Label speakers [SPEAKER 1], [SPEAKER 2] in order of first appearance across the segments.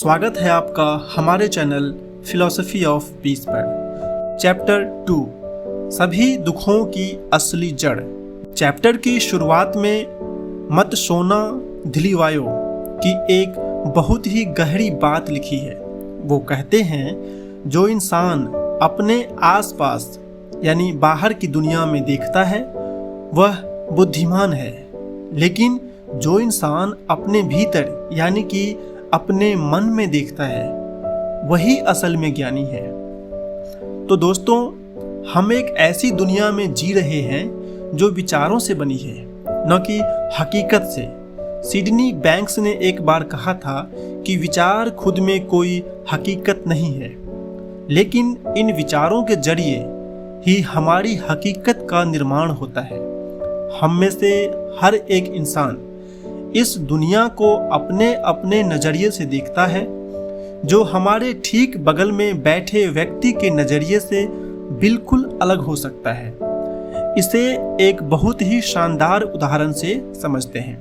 [SPEAKER 1] स्वागत है आपका हमारे चैनल फिलॉसफी ऑफ पीस पर। चैप्टर 2 सभी दुखों की असली जड़। चैप्टर की शुरुआत में मत सोना दिलवायो की एक बहुत ही गहरी बात लिखी है। वो कहते हैं जो इंसान अपने आसपास यानी बाहर की दुनिया में देखता है वह बुद्धिमान है, लेकिन जो इंसान अपने भीतर यानी कि अपने मन में देखता है वही असल में ज्ञानी है। तो दोस्तों, हम एक ऐसी दुनिया में जी रहे हैं जो विचारों से बनी है, न कि हकीकत से। सिडनी बैंक्स ने एक बार कहा था कि विचार खुद में कोई हकीकत नहीं है, लेकिन इन विचारों के जरिए ही हमारी हकीकत का निर्माण होता है। हम में से हर एक इंसान इस दुनिया को अपने अपने नज़रिए से देखता है, जो हमारे ठीक बगल में बैठे व्यक्ति के नज़रिए से बिल्कुल अलग हो सकता है। इसे एक बहुत ही शानदार उदाहरण से समझते हैं।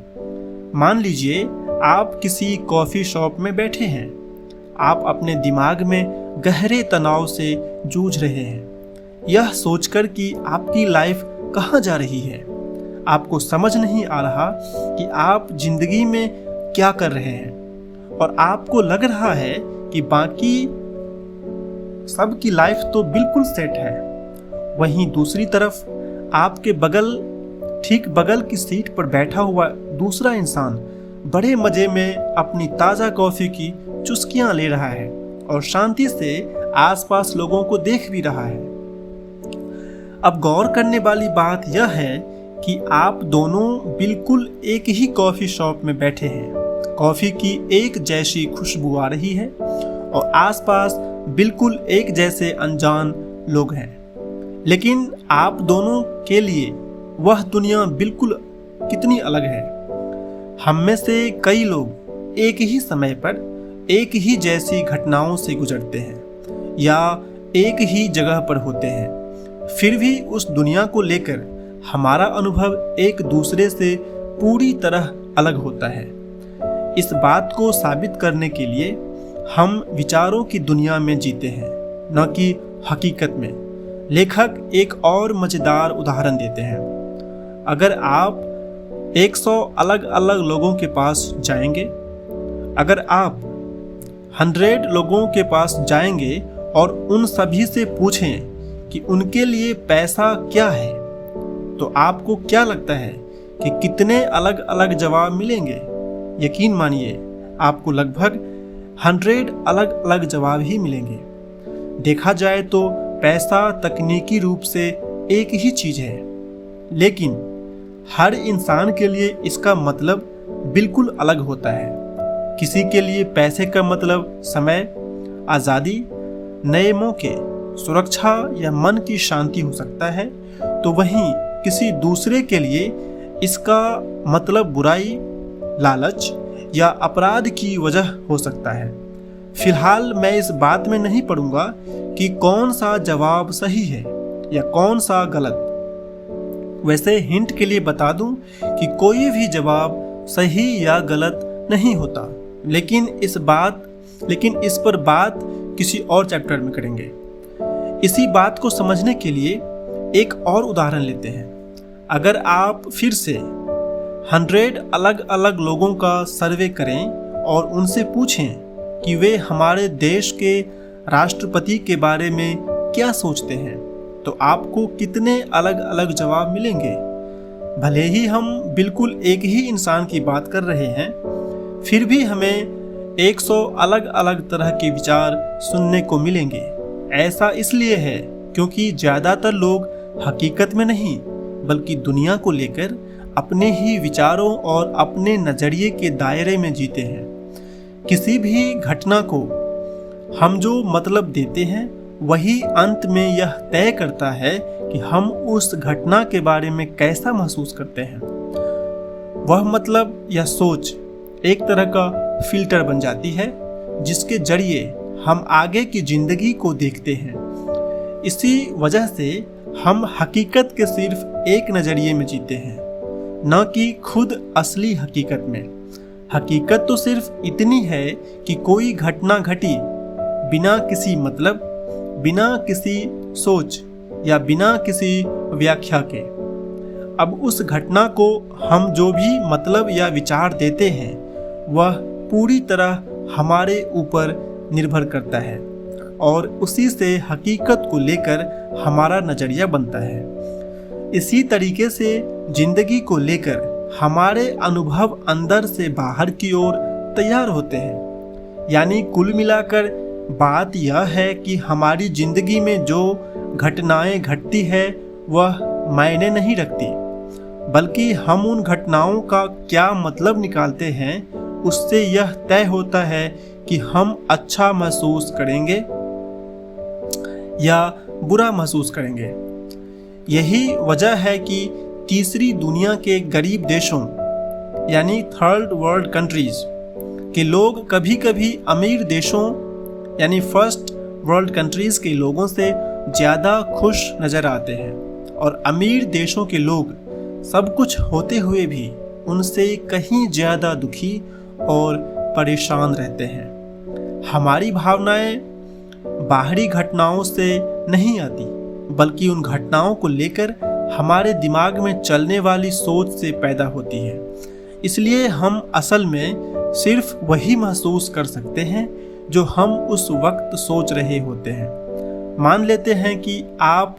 [SPEAKER 1] मान लीजिए आप किसी कॉफ़ी शॉप में बैठे हैं। आप अपने दिमाग में गहरे तनाव से जूझ रहे हैं, यह सोचकर कि आपकी लाइफ कहाँ जा रही है। आपको समझ नहीं आ रहा कि आप जिंदगी में क्या कर रहे हैं, और आपको लग रहा है कि बाकी सबकी लाइफ तो बिल्कुल सेट है। वहीं दूसरी तरफ आपके ठीक बगल की सीट पर बैठा हुआ दूसरा इंसान बड़े मजे में अपनी ताज़ा कॉफ़ी की चुस्कियां ले रहा है और शांति से आसपास लोगों को देख भी रहा है। अब गौर करने वाली बात यह है कि आप दोनों बिल्कुल एक ही कॉफ़ी शॉप में बैठे हैं। कॉफ़ी की एक जैसी खुशबू आ रही है और आसपास बिल्कुल एक जैसे अनजान लोग हैं, लेकिन आप दोनों के लिए वह दुनिया बिल्कुल कितनी अलग है। हम में से कई लोग एक ही समय पर एक ही जैसी घटनाओं से गुजरते हैं या एक ही जगह पर होते हैं, फिर भी उस दुनिया को लेकर हमारा अनुभव एक दूसरे से पूरी तरह अलग होता है। इस बात को साबित करने के लिए हम विचारों की दुनिया में जीते हैं, न कि हकीकत में। लेखक एक और मज़ेदार उदाहरण देते हैं। अगर आप 100 अलग अलग लोगों के पास जाएंगे, अगर आप 100 लोगों के पास जाएंगे और उन सभी से पूछें कि उनके लिए पैसा क्या है, तो आपको क्या लगता है कि कितने अलग अलग जवाब मिलेंगे? यकीन मानिए, आपको लगभग 100 अलग अलग जवाब ही मिलेंगे। देखा जाए तो पैसा तकनीकी रूप से एक ही चीज़ है, लेकिन हर इंसान के लिए इसका मतलब बिल्कुल अलग होता है। किसी के लिए पैसे का मतलब समय, आज़ादी, नए मौके, सुरक्षा या मन की शांति हो सकता है, तो वहीं किसी दूसरे के लिए इसका मतलब बुराई, लालच या अपराध की वजह हो सकता है। फिलहाल मैं इस बात में नहीं पड़ूंगा कि कौन सा जवाब सही है या कौन सा गलत। वैसे हिंट के लिए बता दूं कि कोई भी जवाब सही या गलत नहीं होता, लेकिन इस पर बात किसी और चैप्टर में करेंगे। इसी बात को समझने के लिए एक और उदाहरण लेते हैं। अगर आप फिर से 100 अलग अलग लोगों का सर्वे करें और उनसे पूछें कि वे हमारे देश के राष्ट्रपति के बारे में क्या सोचते हैं, तो आपको कितने अलग अलग जवाब मिलेंगे। भले ही हम बिल्कुल एक ही इंसान की बात कर रहे हैं, फिर भी हमें 100 अलग अलग तरह के विचार सुनने को मिलेंगे। ऐसा इसलिए है क्योंकि ज़्यादातर लोग हकीकत में नहीं बल्कि दुनिया को लेकर अपने ही विचारों और अपने नज़रिए के दायरे में जीते हैं। किसी भी घटना को हम जो मतलब देते हैं वही अंत में यह तय करता है कि हम उस घटना के बारे में कैसा महसूस करते हैं। वह मतलब या सोच एक तरह का फिल्टर बन जाती है जिसके जरिए हम आगे की जिंदगी को देखते हैं। इसी वजह से हम हकीकत के सिर्फ एक नज़रिए में जीते हैं, न कि खुद असली हकीकत में। हकीकत तो सिर्फ इतनी है कि कोई घटना घटी बिना किसी मतलब, बिना किसी सोच या बिना किसी व्याख्या के। अब उस घटना को हम जो भी मतलब या विचार देते हैं वह पूरी तरह हमारे ऊपर निर्भर करता है और उसी से हकीकत को लेकर हमारा नज़रिया बनता है। इसी तरीके से जिंदगी को लेकर हमारे अनुभव अंदर से बाहर की ओर तैयार होते हैं। यानी कुल मिलाकर बात यह है कि हमारी जिंदगी में जो घटनाएं घटती है वह मायने नहीं रखती, बल्कि हम उन घटनाओं का क्या मतलब निकालते हैं उससे यह तय होता है कि हम अच्छा महसूस करेंगे या बुरा महसूस करेंगे। यही वजह है कि तीसरी दुनिया के गरीब देशों यानी थर्ड वर्ल्ड कंट्रीज के लोग कभी कभी अमीर देशों यानी फर्स्ट वर्ल्ड कंट्रीज के लोगों से ज़्यादा खुश नज़र आते हैं और अमीर देशों के लोग सब कुछ होते हुए भी उनसे कहीं ज़्यादा दुखी और परेशान रहते हैं। हमारी भावनाएं बाहरी घटनाओं से नहीं आती, बल्कि उन घटनाओं को लेकर हमारे दिमाग में चलने वाली सोच से पैदा होती है। इसलिए हम असल में सिर्फ वही महसूस कर सकते हैं जो हम उस वक्त सोच रहे होते हैं। मान लेते हैं कि आप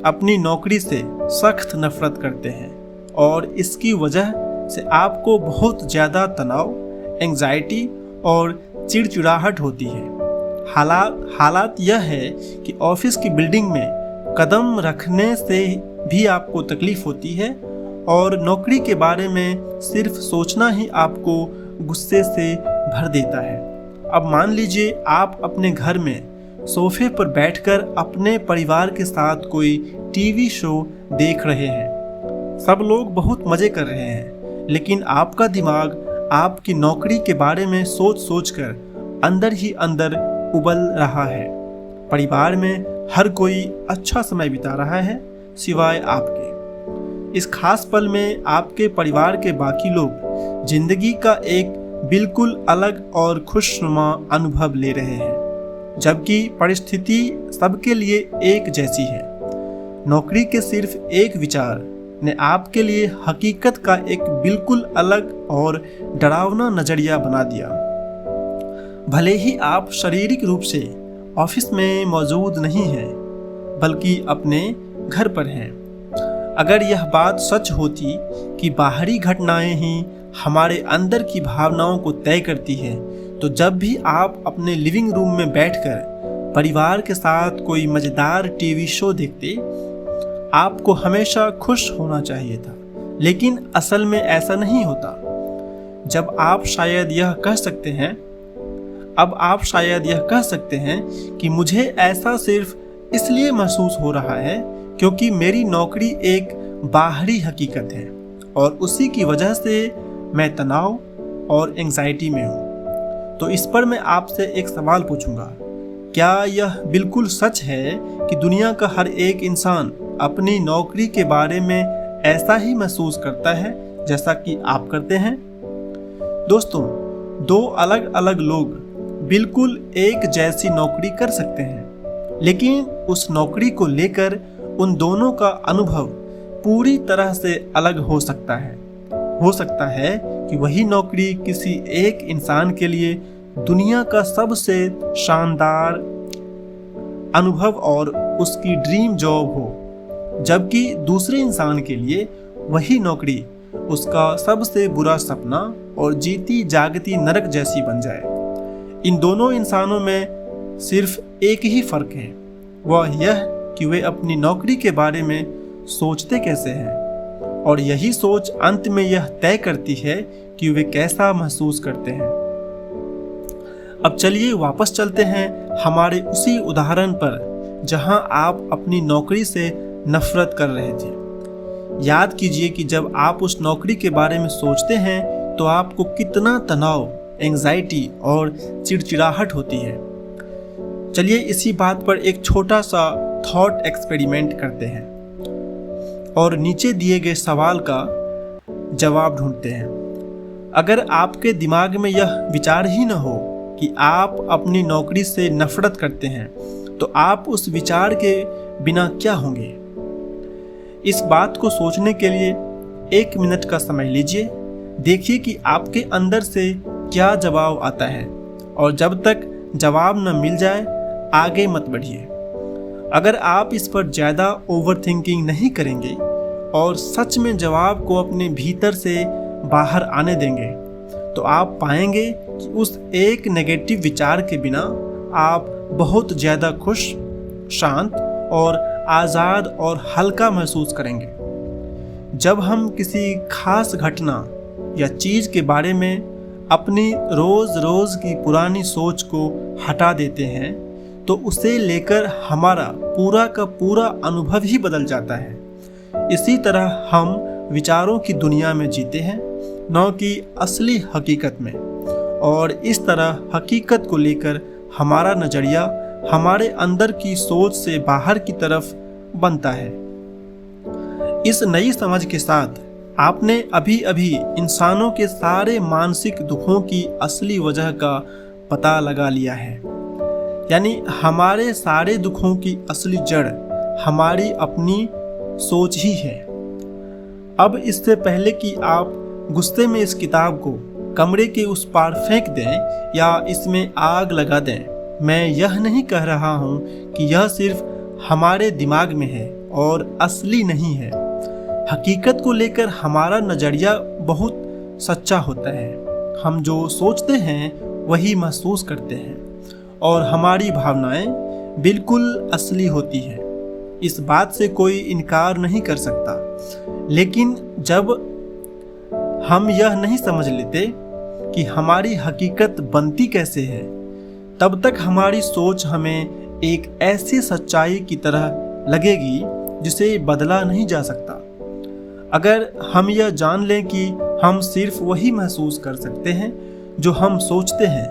[SPEAKER 1] अपनी नौकरी से सख्त नफरत करते हैं और इसकी वजह से आपको बहुत ज़्यादा तनाव, एंजाइटी और चिड़चिड़ाहट होती है। हालात यह है कि ऑफिस की बिल्डिंग में कदम रखने से भी आपको तकलीफ होती है और नौकरी के बारे में सिर्फ सोचना ही आपको गुस्से से भर देता है। अब मान लीजिए आप अपने घर में सोफे पर बैठकर अपने परिवार के साथ कोई टीवी शो देख रहे हैं। सब लोग बहुत मज़े कर रहे हैं, लेकिन आपका दिमाग आपकी नौकरी के बारे में सोच सोचकर अंदर ही अंदर उबल रहा है। परिवार में हर कोई अच्छा समय बिता रहा है सिवाय आपके। इस खास पल में आपके परिवार के बाकी लोग जिंदगी का एक बिल्कुल अलग और खुशनुमा अनुभव ले रहे हैं, जबकि परिस्थिति सबके लिए एक जैसी है। नौकरी के सिर्फ एक विचार ने आपके लिए हकीकत का एक बिल्कुल अलग और डरावना नज़रिया बना दिया। भले ही आप शारीरिक रूप से ऑफिस में मौजूद नहीं हैं, बल्कि अपने घर पर हैं। अगर यह बात सच होती कि बाहरी घटनाएं ही हमारे अंदर की भावनाओं को तय करती है, तो जब भी आप अपने लिविंग रूम में बैठकर परिवार के साथ कोई मज़ेदार टीवी शो देखते, आपको हमेशा खुश होना चाहिए था। लेकिन असल में ऐसा नहीं होता। अब आप शायद यह कह सकते हैं कि मुझे ऐसा सिर्फ इसलिए महसूस हो रहा है क्योंकि मेरी नौकरी एक बाहरी हकीकत है और उसी की वजह से मैं तनाव और एंजाइटी में हूँ। तो इस पर मैं आपसे एक सवाल पूछूंगा, क्या यह बिल्कुल सच है कि दुनिया का हर एक इंसान अपनी नौकरी के बारे में ऐसा ही महसूस करता है जैसा कि आप करते हैं? दोस्तों, दो अलग अलग लोग बिल्कुल एक जैसी नौकरी कर सकते हैं, लेकिन उस नौकरी को लेकर उन दोनों का अनुभव पूरी तरह से अलग हो सकता है। हो सकता है कि वही नौकरी किसी एक इंसान के लिए दुनिया का सबसे शानदार अनुभव और उसकी ड्रीम जॉब हो, जबकि दूसरे इंसान के लिए वही नौकरी उसका सबसे बुरा सपना और जीती जागती नरक जैसी बन जाए। इन दोनों इंसानों में सिर्फ एक ही फर्क है, वह यह कि वे अपनी नौकरी के बारे में सोचते कैसे हैं, और यही सोच अंत में यह तय करती है कि वे कैसा महसूस करते हैं। अब चलिए वापस चलते हैं हमारे उसी उदाहरण पर जहां आप अपनी नौकरी से नफरत कर रहे थे। याद कीजिए कि जब आप उस नौकरी के बारे में सोचते हैं तो आपको कितना तनाव, एंजाइटी और चिड़चिड़ाहट होती है। चलिए इसी बात पर एक छोटा सा थॉट एक्सपेरिमेंट करते हैं और नीचे दिए गए सवाल का जवाब ढूंढते हैं। अगर आपके दिमाग में यह विचार ही न हो कि आप अपनी नौकरी से नफरत करते हैं, तो आप उस विचार के बिना क्या होंगे? इस बात को सोचने के लिए 1 मिनट का समय लीजिए। देखिए कि आपके अंदर से क्या जवाब आता है, और जब तक जवाब न मिल जाए आगे मत बढ़िए। अगर आप इस पर ज़्यादा ओवरथिंकिंग नहीं करेंगे और सच में जवाब को अपने भीतर से बाहर आने देंगे, तो आप पाएंगे कि उस एक नेगेटिव विचार के बिना आप बहुत ज़्यादा खुश, शांत और आज़ाद और हल्का महसूस करेंगे। जब हम किसी खास घटना या चीज़ के बारे में अपनी रोज़ की पुरानी सोच को हटा देते हैं, तो उसे लेकर हमारा पूरा का पूरा अनुभव ही बदल जाता है। इसी तरह हम विचारों की दुनिया में जीते हैं, न कि असली हकीकत में। और इस तरह हकीकत को लेकर हमारा नज़रिया हमारे अंदर की सोच से बाहर की तरफ बनता है। इस नई समझ के साथ आपने अभी अभी इंसानों के सारे मानसिक दुखों की असली वजह का पता लगा लिया है। यानी हमारे सारे दुखों की असली जड़ हमारी अपनी सोच ही है। अब इससे पहले कि आप गुस्से में इस किताब को कमरे के उस पार फेंक दें या इसमें आग लगा दें, मैं यह नहीं कह रहा हूँ कि यह सिर्फ हमारे दिमाग में है और असली नहीं है। हकीकत को लेकर हमारा नज़रिया बहुत सच्चा होता है। हम जो सोचते हैं वही महसूस करते हैं, और हमारी भावनाएं बिल्कुल असली होती हैं। इस बात से कोई इनकार नहीं कर सकता। लेकिन जब हम यह नहीं समझ लेते कि हमारी हकीकत बनती कैसे है, तब तक हमारी सोच हमें एक ऐसी सच्चाई की तरह लगेगी जिसे बदला नहीं जा सकता। अगर हम यह जान लें कि हम सिर्फ वही महसूस कर सकते हैं जो हम सोचते हैं,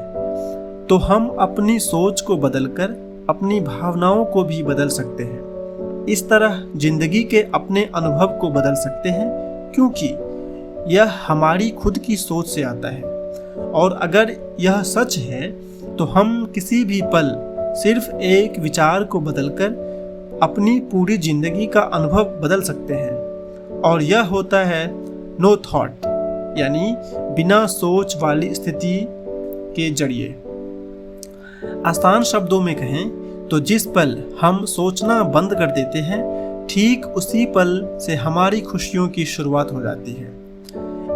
[SPEAKER 1] तो हम अपनी सोच को बदलकर अपनी भावनाओं को भी बदल सकते हैं। इस तरह जिंदगी के अपने अनुभव को बदल सकते हैं, क्योंकि यह हमारी खुद की सोच से आता है। और अगर यह सच है तो हम किसी भी पल सिर्फ एक विचार को बदलकर अपनी पूरी जिंदगी का अनुभव बदल सकते हैं। और यह होता है नो थॉट, यानी बिना सोच वाली स्थिति के जरिए। आसान शब्दों में कहें तो जिस पल हम सोचना बंद कर देते हैं, ठीक उसी पल से हमारी खुशियों की शुरुआत हो जाती है।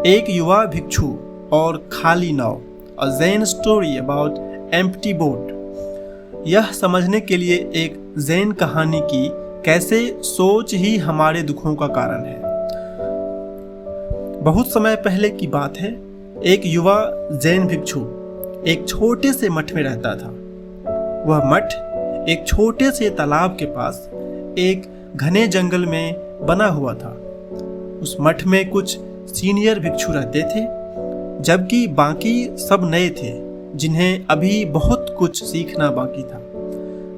[SPEAKER 1] एक युवा भिक्षु और खाली नाव, a Zen story about empty boat. यह समझने के लिए एक ज़ेन कहानी की कैसे सोच ही हमारे दुखों का कारण है। बहुत समय पहले की बात है। एक युवा ज़ेन भिक्षु एक छोटे से मठ में रहता था। वह मठ एक छोटे से तालाब के पास एक घने जंगल में बना हुआ था। उस मठ में कुछ सीनियर भिक्षु रहते थे, जबकि बाकी सब नए थे जिन्हें अभी बहुत कुछ सीखना बाकी था।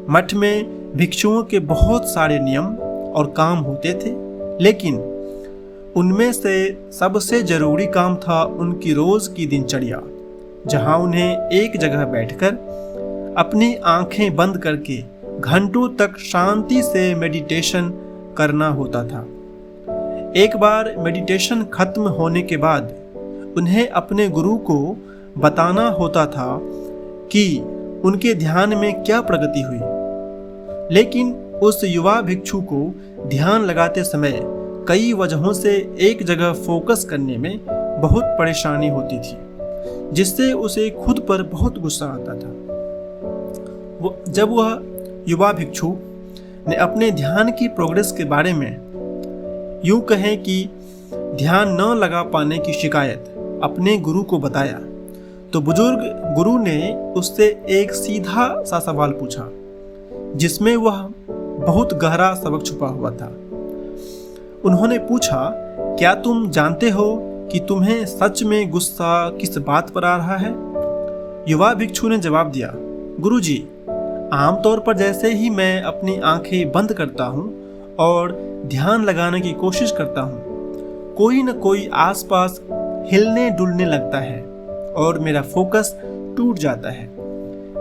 [SPEAKER 1] मठ में भिक्षुओं के बहुत सारे नियम और काम होते थे, लेकिन उनमें से सबसे जरूरी काम था उनकी रोज की दिनचर्या, जहां उन्हें एक जगह बैठकर अपनी आंखें बंद करके घंटों तक शांति से मेडिटेशन करना होता था। एक बार मेडिटेशन खत्म होने के बाद उन्हें अपने गुरु को बताना होता था कि उनके ध्यान में क्या प्रगति हुई। लेकिन उस युवा भिक्षु को ध्यान लगाते समय कई वजहों से एक जगह फोकस करने में बहुत परेशानी होती थी, जिससे उसे खुद पर बहुत गुस्सा आता था। जब वह युवा भिक्षु ने अपने ध्यान की प्रोग्रेस के बारे में यूं कहें कि ध्यान न लगा पाने की शिकायत अपने गुरु को बताया, तो बुजुर्ग गुरु ने उससे एक सीधा सा सवाल पूछा, जिसमें वह बहुत गहरा सबक छुपा हुआ था। उन्होंने पूछा, क्या तुम जानते हो कि तुम्हें सच में गुस्सा किस बात पर आ रहा है? युवा भिक्षु ने जवाब दिया, गुरुजी, आमतौर पर जैसे ही मैं अपनी आंखें बंद करता हूँ और ध्यान लगाने की कोशिश करता हूँ, कोई न कोई आसपास हिलने डुलने लगता है और मेरा फोकस टूट जाता है।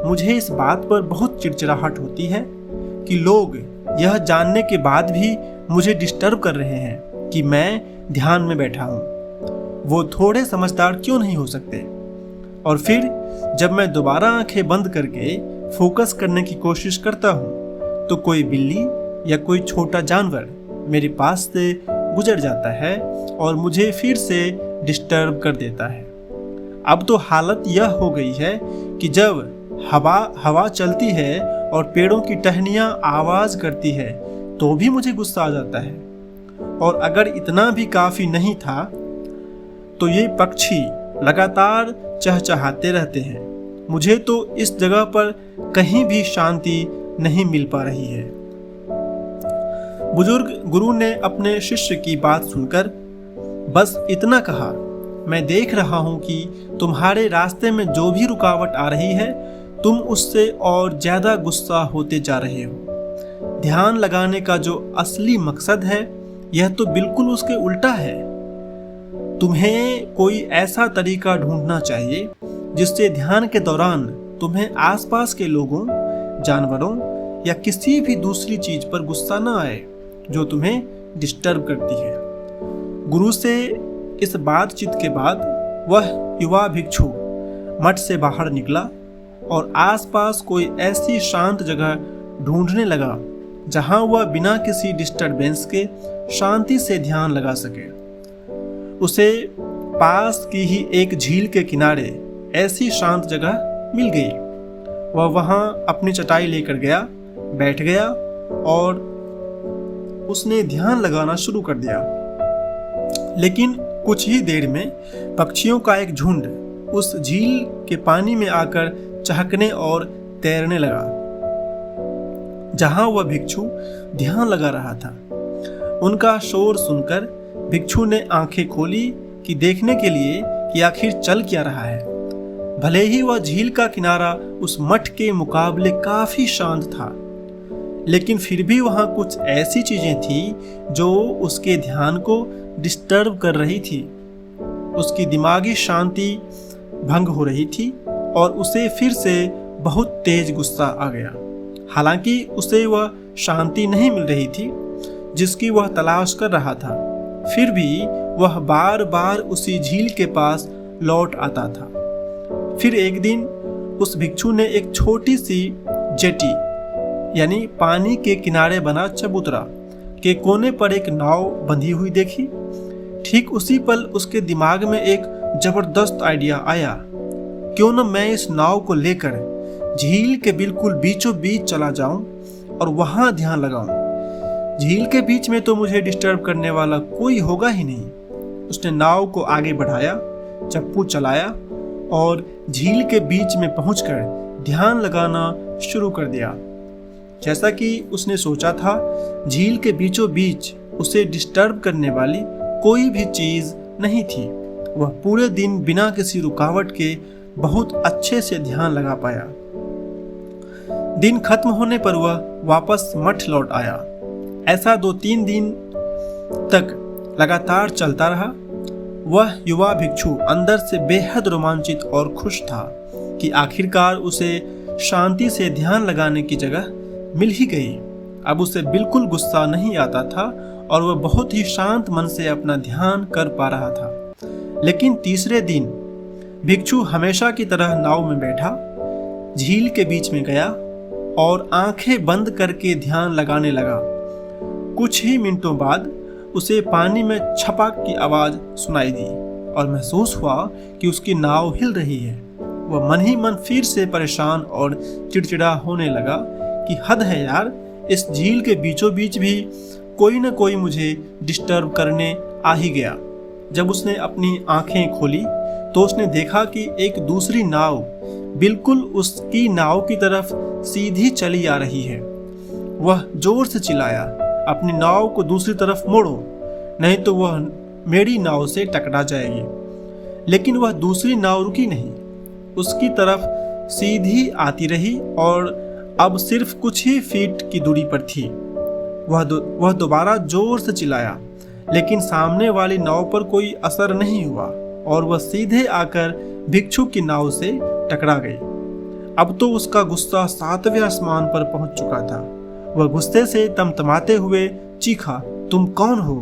[SPEAKER 1] मुझे इस बात पर बहुत चिड़चिड़ाहट होती है कि लोग यह जानने के बाद भी मुझे डिस्टर्ब कर रहे हैं कि मैं ध्यान में बैठा हूँ। वो थोड़े समझदार क्यों नहीं हो सकते? और फिर जब मैं दोबारा आंखें बंद करके फोकस करने की कोशिश करता हूँ तो कोई बिल्ली या कोई छोटा जानवर मेरे पास से गुजर जाता है और मुझे फिर से डिस्टर्ब कर देता है। अब तो हालत यह हो गई है कि जब हवा चलती है और पेड़ों की टहनियाँ आवाज करती है तो भी मुझे गुस्सा आ जाता है। और अगर इतना भी काफी नहीं था तो ये पक्षी लगातार चहचहाते रहते हैं। मुझे तो इस जगह पर कहीं भी शांति नहीं मिल पा रही है। बुजुर्ग गुरु ने अपने शिष्य की बात सुनकर बस इतना कहा, मैं देख रहा हूं कि तुम्हारे रास्ते में जो भी रुकावट आ रही है तुम उससे और ज्यादा गुस्सा होते जा रहे हो। ध्यान लगाने का जो असली मकसद है यह तो बिल्कुल उसके उल्टा है। तुम्हें कोई ऐसा तरीका ढूंढना चाहिए जिससे ध्यान के दौरान तुम्हें आसपास के लोगों, जानवरों या किसी भी दूसरी चीज पर गुस्सा न आए जो तुम्हें डिस्टर्ब करती है। गुरु से इस बातचीत के बाद वह युवा भिक्षु मठ से बाहर निकला और आसपास कोई ऐसी शांत जगह ढूंढने लगा जहां वह बिना किसी डिस्टरबेंस के शांति से ध्यान लगा सके। उसे पास की ही एक झील के किनारे ऐसी शांत जगह मिल गई। वह वहां अपनी चटाई लेकर गया, बैठ गया और उसने ध्यान लगाना शुरू कर दिया। लेकिन कुछ ही देर में पक्षियों का एक झुंड उस झील के पानी में आकर चहकने और तैरने लगा जहां वह भिक्षु ध्यान लगा रहा था। उनका शोर सुनकर भिक्षु ने आंखें खोली कि देखने के लिए कि आखिर चल क्या रहा है। भले ही वह झील का किनारा उस मठ के मुकाबले काफी शांत था, लेकिन फिर भी वहां कुछ ऐसी चीजें थी जो उसके ध्यान को डिस्टर्ब कर रही थी। उसकी दिमागी शांति भंग हो रही थी और उसे फिर से बहुत तेज गुस्सा आ गया। हालांकि उसे वह शांति नहीं मिल रही थी जिसकी वह तलाश कर रहा था, फिर भी वह बार बार उसी झील के पास लौट आता था। फिर एक दिन उस भिक्षु ने एक छोटी सी जेटी यानी पानी के किनारे बना चबूतरा के कोने पर एक नाव बंधी हुई देखी। ठीक उसी पल उसके दिमाग में एक जबरदस्त आइडिया आया, क्यों न मैं इस नाव को लेकर झील के बिल्कुल बीचों बीच चला जाऊं और वहां ध्यान लगाऊं। झील के बीच में तो मुझे डिस्टर्ब करने वाला कोई होगा ही नहीं। उसने नाव को आगे बढ़ाया, चप्पू चलाया और झील के बीच में पहुंचकर ध्यान लगाना शुरू कर दिया। जैसा कि उसने सोचा था, झील के बीचों बीच उसे डिस्टर्ब करने वाली कोई भी चीज नहीं थी। वह पूरे दिन बिना किसी रुकावट के बहुत अच्छे से ध्यान लगा पाया। दिन खत्म होने पर वह वापस मठ लौट आया। ऐसा 2-3 दिन तक लगातार चलता रहा। वह युवा भिक्षु अंदर से बेहद रोमांचित और खुश था कि आखिरकार उसे शांति से ध्यान लगाने की जगह मिल ही गई। अब उसे बिल्कुल गुस्सा नहीं आता था और वह बहुत ही शांत मन से अपना ध्यान कर पा रहा था। लेकिन तीसरे दिन भिक्षु हमेशा की तरह नाव में बैठा, झील के बीच में गया और आंखें बंद करके ध्यान लगाने लगा। कुछ ही मिनटों बाद उसे पानी में छपाक की आवाज सुनाई दी और महसूस हुआ कि उसकी नाव हिल रही है। वह मन ही मन फिर से परेशान और चिड़चिड़ा होने लगा कि हद है यार, इस झील के बीचों बीच भी कोई न कोई मुझे डिस्टर्ब करने आ ही गया। जब उसने अपनी आंखें खोली तो उसने देखा कि एक दूसरी नाव बिल्कुल उसकी नाव की तरफ सीधी चली आ रही है। वह जोर से चिल्लाया, अपनी नाव को दूसरी तरफ मोड़ो, नहीं तो वह मेरी नाव से टकरा जाएगी। लेकिन वह दूसरी नाव रुकी नहीं, उसकी तरफ सीधी आती रही और अब सिर्फ कुछ ही फीट की दूरी पर थी। वह दोबारा जोर से चिल्लाया, लेकिन सामने वाली नाव पर कोई असर नहीं हुआ और वह सीधे आकर भिक्षु की नाव से टकरा गई। अब तो उसका गुस्सा 7वें आसमान पर पहुंच चुका था। वह गुस्से से तमतमाते हुए चीखा, तुम कौन हो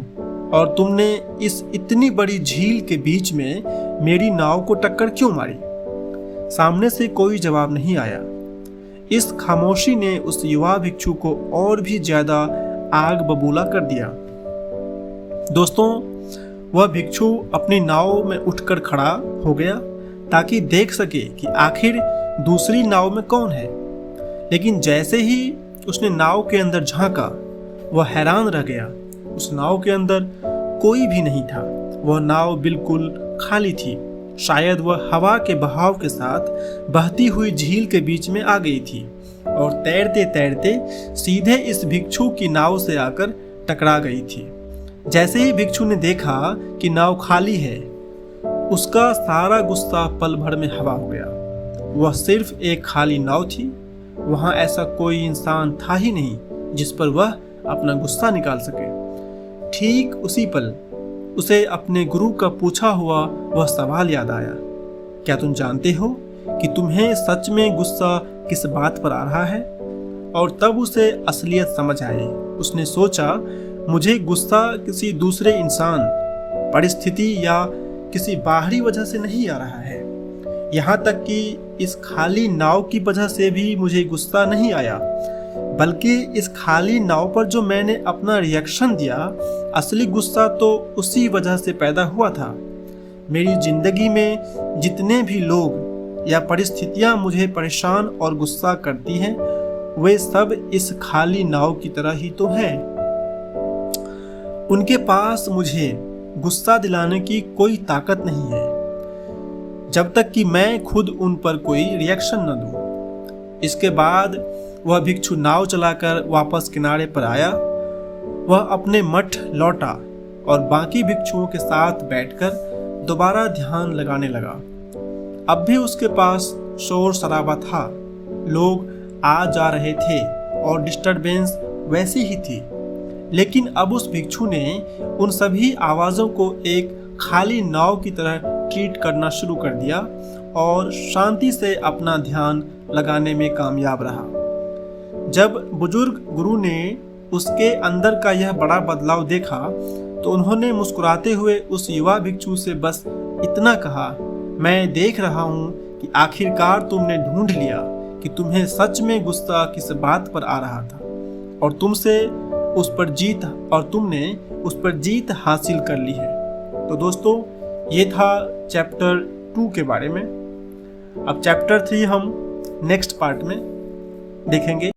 [SPEAKER 1] और तुमने इस इतनी बड़ी झील के बीच में मेरी नाव को टक्कर क्यों मारी? सामने से कोई जवाब नहीं आया। इस खामोशी ने उस युवा भिक्षु को और भी ज्यादा आग बबूला कर दिया। दोस्तों, वह भिक्षु अपनी नाव में उठकर खड़ा हो गया ताकि देख सके कि आखिर दूसरी नाव में कौन है। लेकिन जैसे ही उसने नाव के अंदर झांका, वह हैरान रह गया। उस नाव के अंदर कोई भी नहीं था। वह नाव बिल्कुल खाली थी। शायद वह हवा के बहाव के साथ बहती हुई झील के बीच में आ गई थी और तैरते तैरते सीधे इस भिक्षु की नाव से आकर टकरा गई थी। जैसे ही भिक्षु ने देखा कि नाव खाली है, उसका सारा गुस्सा पल भर में हवा हो गया। वह सिर्फ एक खाली नाव थी। वहां ऐसा कोई इंसान था ही नहीं जिस पर वह अपना गुस्सा निकाल सके। ठीक उसी पल उसे अपने गुरु का पूछा हुआ वह सवाल याद आया, क्या तुम जानते हो कि तुम्हें सच में गुस्सा किस बात पर आ रहा है? और तब उसे असलियत समझ आई। उसने सोचा, मुझे गुस्सा किसी दूसरे इंसान, परिस्थिति या किसी बाहरी वजह से नहीं आ रहा है। यहाँ तक कि इस खाली नाव की वजह से भी मुझे गुस्सा नहीं आया, बल्कि इस खाली नाव पर जो मैंने अपना रिएक्शन दिया, असली गुस्सा तो उसी वजह से पैदा हुआ था। मेरी जिंदगी में जितने भी लोग या परिस्थितियां मुझे परेशान और गुस्सा करती हैं, वे सब इस खाली नाव की तरह ही तो हैं। उनके पास मुझे गुस्सा दिलाने की कोई ताकत नहीं है जब तक कि मैं खुद उन पर कोई रिएक्शन न दूं। इसके बाद वह भिक्षु नाव चलाकर वापस किनारे पर आया। वह अपने मठ लौटा और बाकी भिक्षुओं के साथ बैठकर दोबारा ध्यान लगाने लगा। अब भी उसके पास शोर शराबा था, लोग आ जा रहे थे और डिस्टरबेंस वैसी ही थी। लेकिन अब उस भिक्षु ने उन सभी आवाज़ों को एक खाली नाव की तरह ट्रीट करना शुरू कर दिया और शांति से अपना ध्यान लगाने में कामयाब रहा। जब बुजुर्ग गुरु ने उसके अंदर का यह बड़ा बदलाव देखा तो उन्होंने मुस्कुराते हुए उस युवा भिक्षु से बस इतना कहा, मैं देख रहा हूँ कि आखिरकार तुमने ढूंढ लिया कि तुम्हें सच में गुस्सा किस बात पर आ रहा था और तुमने उस पर जीत हासिल कर ली है। तो दोस्तों, ये था चैप्टर 2 के बारे में। अब चैप्टर 3 हम नेक्स्ट पार्ट में देखेंगे।